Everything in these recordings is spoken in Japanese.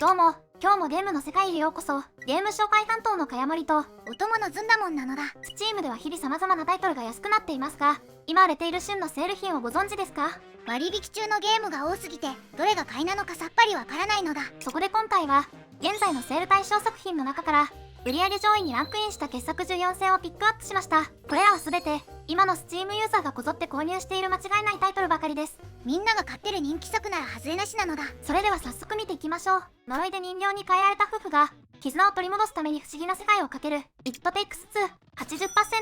どうも、今日もゲームの世界へようこそ。ゲーム紹介担当のかやもりと、お供のずんだもんなのだ。Steam では日々様々なタイトルが安くなっていますが、今売れている旬のセール品をご存知ですか？割引中のゲームが多すぎて、どれが買いなのかさっぱりわからないのだ。そこで今回は、現在のセール対象作品の中から、売上上位にランクインした傑作14選をピックアップしました。これらは全て、今の Steam ユーザーがこぞって購入している間違いないタイトルばかりです。みんなが買ってる人気作なら外れなしなのだ。それでは早速見ていきましょう。呪いで人形に変えられた夫婦が、絆を取り戻すために不思議な世界をかける It Takes Two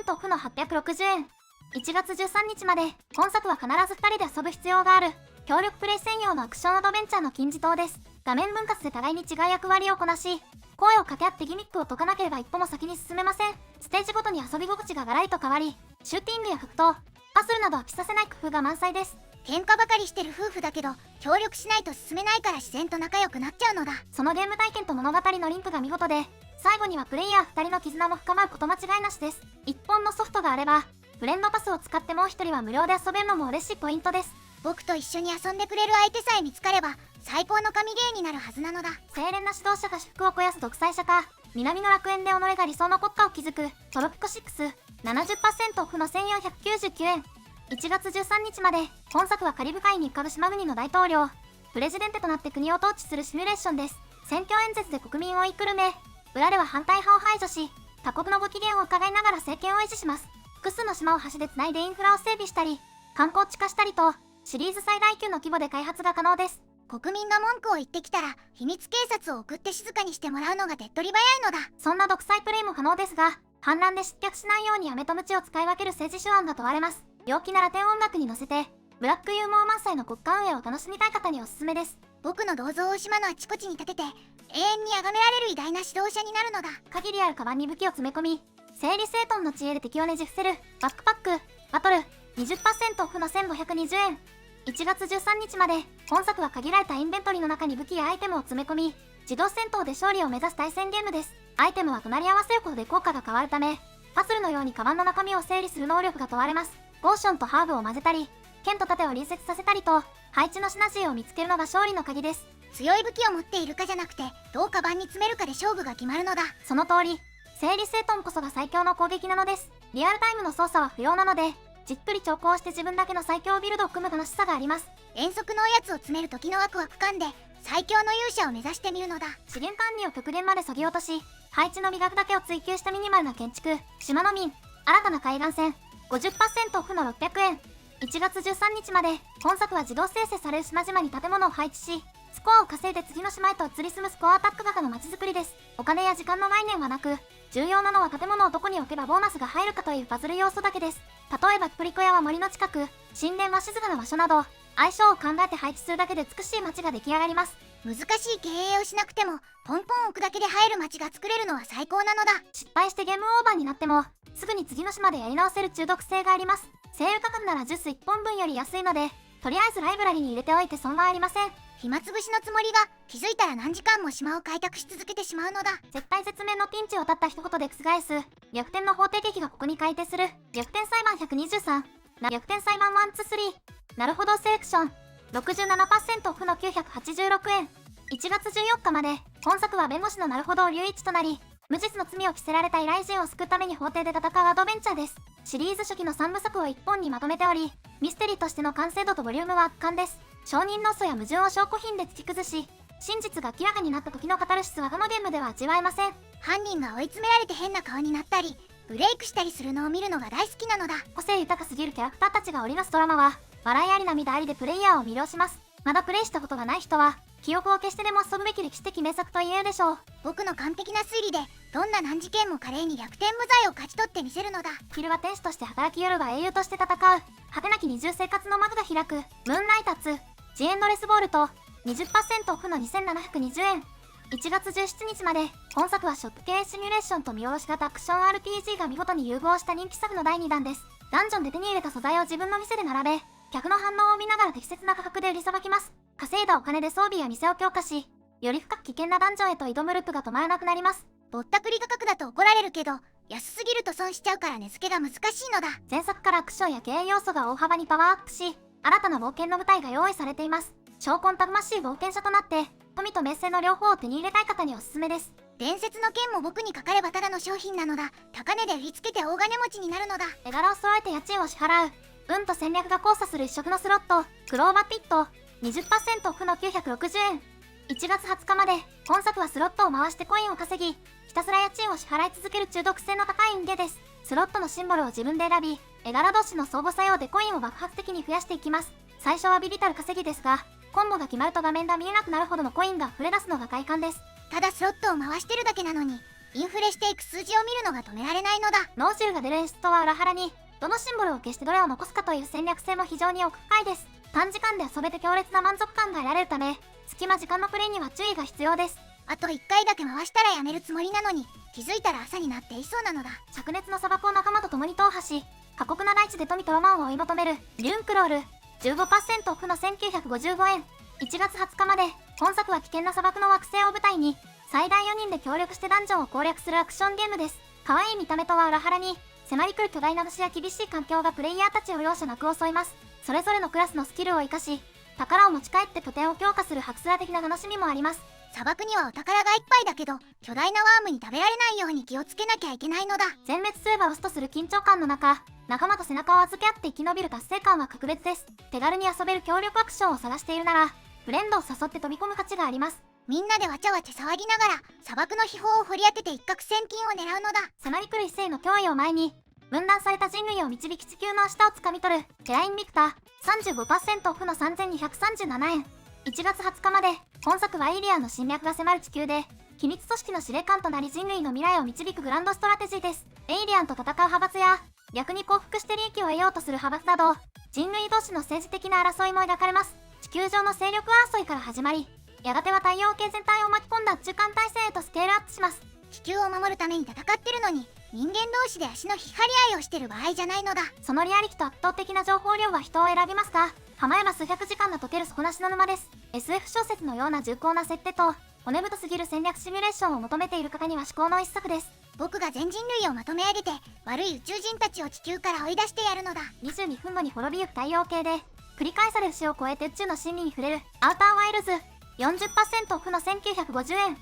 80% オフの860円。1月13日まで、今作は必ず2人で遊ぶ必要がある協力プレイ専用のアクションアドベンチャーの金字塔です。画面分割で互いに違う役割をこなし、声を掛け合ってギミックを解かなければ一歩も先に進めません。ステージごとに遊び心地がガラリと変わり、シューティングや格闘、パズルなど飽きさせない工夫が満載です。喧嘩ばかりしてる夫婦だけど、協力しないと進めないから自然と仲良くなっちゃうのだ。そのゲーム体験と物語のリンクが見事で、最後にはプレイヤー2人の絆も深まること間違いなしです。1本のソフトがあれば、フレンドパスを使ってもう1人は無料で遊べるのも嬉しいポイントです。僕と一緒に遊んでくれる相手さえ見つかれば、最高の神ゲーになるはずなのだ。清廉な指導者が私服を肥やす独裁者か、南の楽園で己が理想の国家を築くトロピコ6、70% オフの1499円。1月13日まで、本作はカリブ海に浮かぶ島国の大統領、プレジデンテとなって国を統治するシミュレーションです。選挙演説で国民を言いくるめ、裏では反対派を排除し、他国のご機嫌を伺いながら政権を維持します。複数の島を橋でつないでインフラを整備したり、観光地化したりと、シリーズ最大級の規模で開発が可能です。国民が文句を言ってきたら、秘密警察を送って静かにしてもらうのが手っ取り早いのだ。そんな独裁プレイも可能ですが、反乱で失脚しないように飴と鞭を使い分ける政治手腕が問われます。陽気なラテン音楽に乗せて、ブラックユーモア満載の国家運営を楽しみたい方におすすめです。僕の銅像を島のあちこちに立てて、永遠に崇められる偉大な指導者になるのだ。限りあるカバンに武器を詰め込み、整理整頓の知恵で敵をねじ伏せるバックパックバトル 20% オフの1520円。1月13日まで、本作は限られたインベントリーの中に武器やアイテムを詰め込み、自動戦闘で勝利を目指す対戦ゲームです。アイテムは隣り合わせることで効果が変わるため、パズルのようにカバンの中身を整理する能力が問われます。ポーションとハーブを混ぜたり、剣と盾を隣接させたりと、配置のシナジーを見つけるのが勝利の鍵です。強い武器を持っているかじゃなくて、どうカバンに詰めるかで勝負が決まるのだ。その通り、整理整頓こそが最強の攻撃なのです。リアルタイムの操作は不要なので、じっくり調校して自分だけの最強ビルドを組む楽しさがあります。遠足のおやつを詰める時のワクワク感で、最強の勇者を目指してみるのだ。資源管理を極限まで削ぎ落とし、配置の美学だけを追求したミニマルな建築、島の民、新たな海岸線、50% オフの600円。1月13日まで、本作は自動生成される島々に建物を配置し、スコアを稼いで次の島へと移り住むスコアアタック型の街づくりです。お金や時間の概念はなく、重要なのは建物をどこに置けばボーナスが入るかというパズル要素だけです。例えばプリコ屋は森の近く、神殿は静かな場所など、相性を考えて配置するだけで美しい街が出来上がります。難しい経営をしなくても、ポンポン置くだけで入る街が作れるのは最高なのだ。失敗してゲームオーバーになっても、すぐに次の島でやり直せる中毒性があります。セール価格ならジュース1本分より安いので、とりあえずライブラリに入れておいて損はありません。暇つぶしのつもりが、気づいたら何時間も島を開拓し続けてしまうのだ。絶対絶命のピンチをたった一言で覆す、逆転の法廷劇がここに改定する、逆転裁判123、逆転裁判123、なるほどセレクション、67% オフの986円。1月14日まで、本作は弁護士のなるほど龍一となり、無実の罪を着せられた依頼人を救うために法廷で戦うアドベンチャーです。シリーズ初期の3部作を1本にまとめており、ミステリーとしての完成度とボリュームは圧巻です。証人の嘘や矛盾を証拠品で突き崩し、真実が明らかになった時のカタルシスは他のゲームでは味わえません。犯人が追い詰められて変な顔になったり、ブレイクしたりするのを見るのが大好きなのだ。個性豊かすぎるキャラクターたちが織りなすドラマは、笑いあり涙ありでプレイヤーを魅了します。まだプレイしたことがない人は、記憶を消してでも遊ぶべき歴史的名作と言えるでしょう。僕の完璧な推理で、どんな難事件も華麗に逆転無罪を勝ち取ってみせるのだ。昼は天使として働き夜は英雄として戦う、果てなき二重生活の幕が開く、ムーンライター2、ジエンドレスボールと、20% オフの2720円。1月17日まで、本作はショップ系シミュレーションと見下ろし型アクション RPG が見事に融合した人気作の第2弾です。ダンジョンで手に入れた素材を自分の店で並べ、客の反応を見ながら適切な価格で売りさばきます。稼いだお金で装備や店を強化し、より深く危険なダンジョンへと挑むループが止まらなくなります。ぼったくり価格だと怒られるけど、安すぎると損しちゃうから値付けが難しいのだ。前作からアクションや経営要素が大幅にパワーアップし、新たな冒険の舞台が用意されています。超魂たくましい冒険者となって、富と名声の両方を手に入れたい方におすすめです。伝説の剣も僕にかかればただの商品なのだ。高値で売りつけて大金持ちになるのだ。絵柄を揃えて家賃を支払う。運と戦略が交差する一色のスロット、クローバピット、20% オフの960円。1月20日まで、本作はスロットを回してコインを稼ぎ、ひたすら家賃を支払い続ける中毒性の高い運ゲーです。スロットのシンボルを自分で選び、絵柄同士の相互作用でコインを爆発的に増やしていきます。最初はビビたる稼ぎですが、コンボが決まると画面が見えなくなるほどのコインが溢れ出すのが快感です。ただスロットを回してるだけなのに、インフレしていく数字を見るのが止められないのだ。脳汁が出る演出とは裏腹に、どのシンボルを消してどれを残すかという戦略性も非常に奥深いです。短時間で遊べて強烈な満足感が得られるため、隙間時間のプレイには注意が必要です。あと1回だけ回したらやめるつもりなのに、気づいたら朝になっていそうなのだ。灼熱の砂漠を仲間と共に踏破し、過酷な大地で富とロマンを追い求めるデューンクロール、15% オフの1955円。1月20日まで、本作は危険な砂漠の惑星を舞台に、最大4人で協力してダンジョンを攻略するアクションゲームです。可愛い見た目とは裏腹に、迫り来る巨大な虫や厳しい環境がプレイヤーたちを容赦なく襲います。それぞれのクラスのスキルを活かし、宝を持ち帰って拠点を強化するハクスラ的な楽しみもあります。砂漠にはお宝がいっぱいだけど、巨大なワームに食べられないように気をつけなきゃいけないのだ。全滅すれば押すとする緊張感の中、仲間と背中を預け合って生き延びる達成感は格別です。手軽に遊べる協力アクションを探しているなら、フレンドを誘って飛び込む価値があります。みんなでわちゃわちゃ騒ぎながら、砂漠の秘宝を掘り当てて一攫千金を狙うのだ。迫り来る異性の脅威を前に、分断された人類を導き地球の明日をつかみ取るテラインビクター、35% オフの3237円。1月20日まで、本作はエイリアンの侵略が迫る地球で、機密組織の司令官となり人類の未来を導くグランドストラテジーです。エイリアンと戦う派閥や、逆に降伏して利益を得ようとする派閥など、人類同士の政治的な争いも描かれます。地球上の勢力争いから始まり、やがては太陽系全体を巻き込んだ中間体制へとスケールアップします。地球を守るために戦ってるのに、人間同士で足の引っ張り合いをしてる場合じゃないのだ。そのリアリティと圧倒的な情報量は人を選びますが、浜山数百時間の解ける底なしの沼です。SF 小説のような重厚な設定と、骨太すぎる戦略シミュレーションを求めている方には至高の一作です。僕が全人類をまとめ上げて、悪い宇宙人たちを地球から追い出してやるのだ。22分後に滅びゆく太陽系で、繰り返される死を超えて宇宙の真理に触れるアウターワイルズ、40% オフの1950円。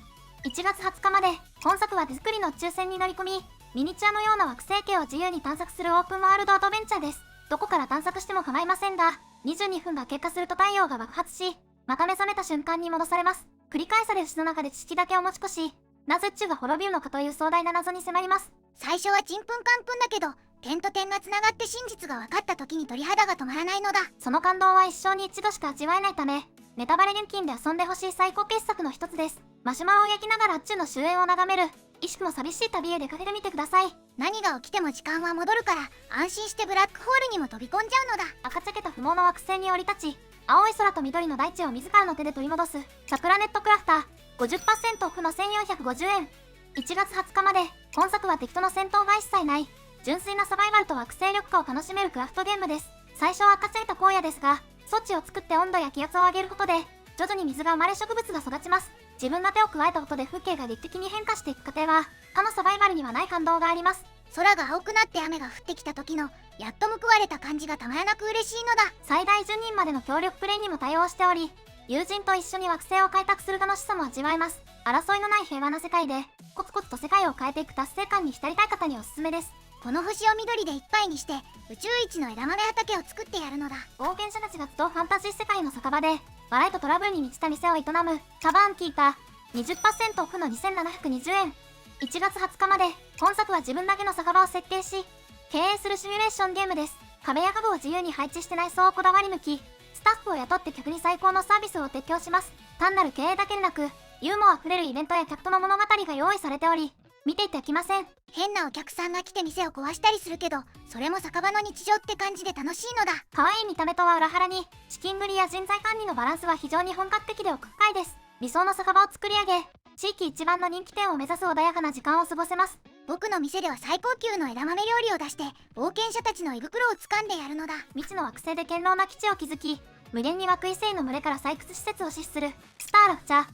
1月20日まで、本作は手作りの宇宙船に乗り込み、ミニチュアのような惑星系を自由に探索するオープンワールドアドベンチャーです。どこから探索しても構いませんが、22分が経過すると太陽が爆発し、また目覚めた瞬間に戻されます。繰り返される死の中で知識だけを持ち越し、なぜ宇宙が滅びるのかという壮大な謎に迫ります。最初はちんぷんかんぷんだけど、点と点がつながって真実が分かった時に鳥肌が止まらないのだ。その感動は一生に一度しか味わえないため、ネタバレ厳禁で遊んでほしい最高傑作の一つです。マシュマロを焼きながら宇宙の終焉を眺める、惜しくも寂しい旅へ出かけてみてください。何が起きても時間は戻るから、安心してブラックホールにも飛び込んじゃうのだ。赤茶けた不毛の惑星に降り立ち、青い空と緑の大地を自らの手で取り戻すサプラネットクラフター、50% オフの1450円。1月20日まで、本作は敵との戦闘が一切ない、純粋なサバイバルと惑星緑化を楽しめるクラフトゲームです。最初は赤ついた荒野ですが、装置を作って温度や気圧を上げることで、徐々に水が生まれ植物が育ちます。自分が手を加えたことで風景が劇的に変化していく過程は、他のサバイバルにはない感動があります。空が青くなって雨が降ってきた時の、やっと報われた感じがたまらなく嬉しいのだ。最大10人までの協力プレイにも対応しており、友人と一緒に惑星を開拓する楽しさも味わえます。争いのない平和な世界で、コツコツと世界を変えていく達成感に浸りたい方におすすめです。この星を緑でいっぱいにして、宇宙一の枝豆畑を作ってやるのだ。冒険者たちが集うファンタジー世界の酒場で、笑いとトラブルに満ちた店を営むタバーンキーター、20% オフの2720円。1月20日まで、本作は自分だけの酒場を設計し、経営するシミュレーションゲームです。壁や家具を自由に配置して内装をこだわり抜き、スタッフを雇って客に最高のサービスを提供します。単なる経営だけでなく、ユーモアあふれるイベントや客との物語が用意されており、見ていて飽きません。変なお客さんが来て店を壊したりするけど、それも酒場の日常って感じで楽しいのだ。可愛い見た目とは裏腹に、資金繰りや人材管理のバランスは非常に本格的で奥深いです。理想の酒場を作り上げ、地域一番の人気店を目指す穏やかな時間を過ごせます。僕の店では最高級の枝豆料理を出して、冒険者たちの胃袋を掴んでやるのだ。未知の惑星で堅牢な基地を築き、無限に湧く異性の群れから採掘施設を支持するスターラフチャー、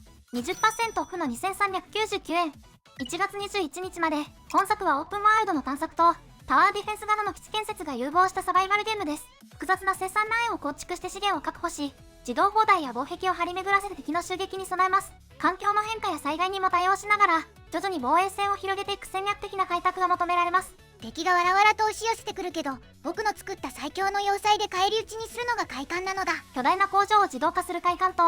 20% オフの2399円。1月21日まで、本作はオープンワールドの探索とタワーディフェンス型の基地建設が融合したサバイバルゲームです。複雑な生産ラインを構築して資源を確保し、自動砲台や防壁を張り巡らせて敵の襲撃に備えます。環境の変化や災害にも対応しながら徐々に防衛線を広げていく戦略的な開拓が求められます。敵がわらわらと押し寄せてくるけど、僕の作った最強の要塞で返り討ちにするのが快感なのだ。巨大な工場を自動化する快感と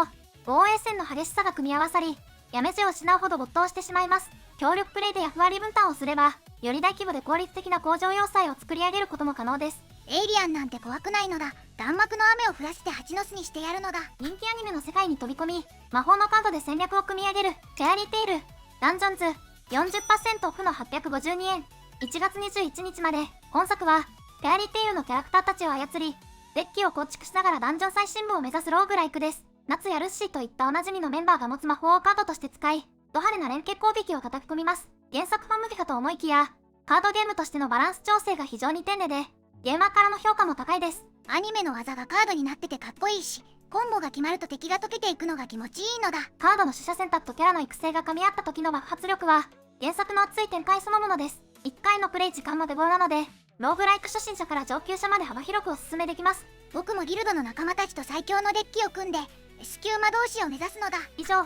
防衛線の激しさが組み合わさり、やめ地を失うほど没頭してしまいます。協力プレイで役割分担をすれば、より大規模で効率的な工場要塞を作り上げることも可能です。エイリアンなんて怖くないのだ。弾幕の雨を降らせて蜂の巣にしてやるのだ。人気アニメの世界に飛び込み、魔法のカードで戦略を組み上げるフェアリーテイルダンジョンズ 40% オフの852円。1月21日まで。本作はフェアリーテイルのキャラクターたちを操り、デッキを構築しながらダンジョン最深部を目指すローグライクです。夏やルッシーといったおなじみのメンバーが持つ魔法をカードとして使い、ド派手な連結攻撃を叩き込みます。原作ファン向けかと思いきや、カードゲームとしてのバランス調整が非常に丁寧で、ゲーマーからの評価も高いです。アニメの技がカードになっててかっこいいし、コンボが決まると敵が溶けていくのが気持ちいいのだ。カードの取捨選択とキャラの育成が噛み合った時の爆発力は、原作の熱い展開そのものです。1回のプレイ時間も手頃なので、ローグライク初心者から上級者まで幅広くおすすめできます。僕もギルドの仲間たちと最強のデッキを組んで S 級魔導士を目指すのだ。以上、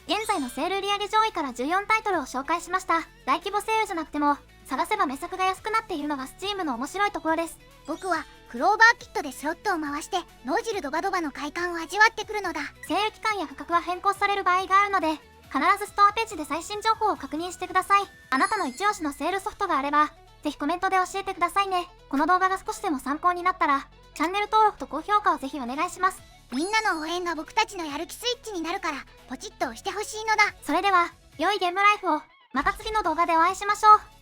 現在のセール売上上位から14タイトルを紹介しました。大規模セールじゃなくても、探せば目先が安くなっているのが Steam の面白いところです。僕はクローバーキットでスロットを回して脳汁ドバドバの快感を味わってくるのだ。セール期間や価格は変更される場合があるので、必ずストアページで最新情報を確認してください。あなたの一押しのセールソフトがあれば、ぜひコメントで教えてくださいね。この動画が少しでも参考になったら、チャンネル登録と高評価をぜひお願いします。みんなの応援が僕たちのやる気スイッチになるから、ポチッと押してほしいのだ。それでは、良いゲームライフを、また次の動画でお会いしましょう。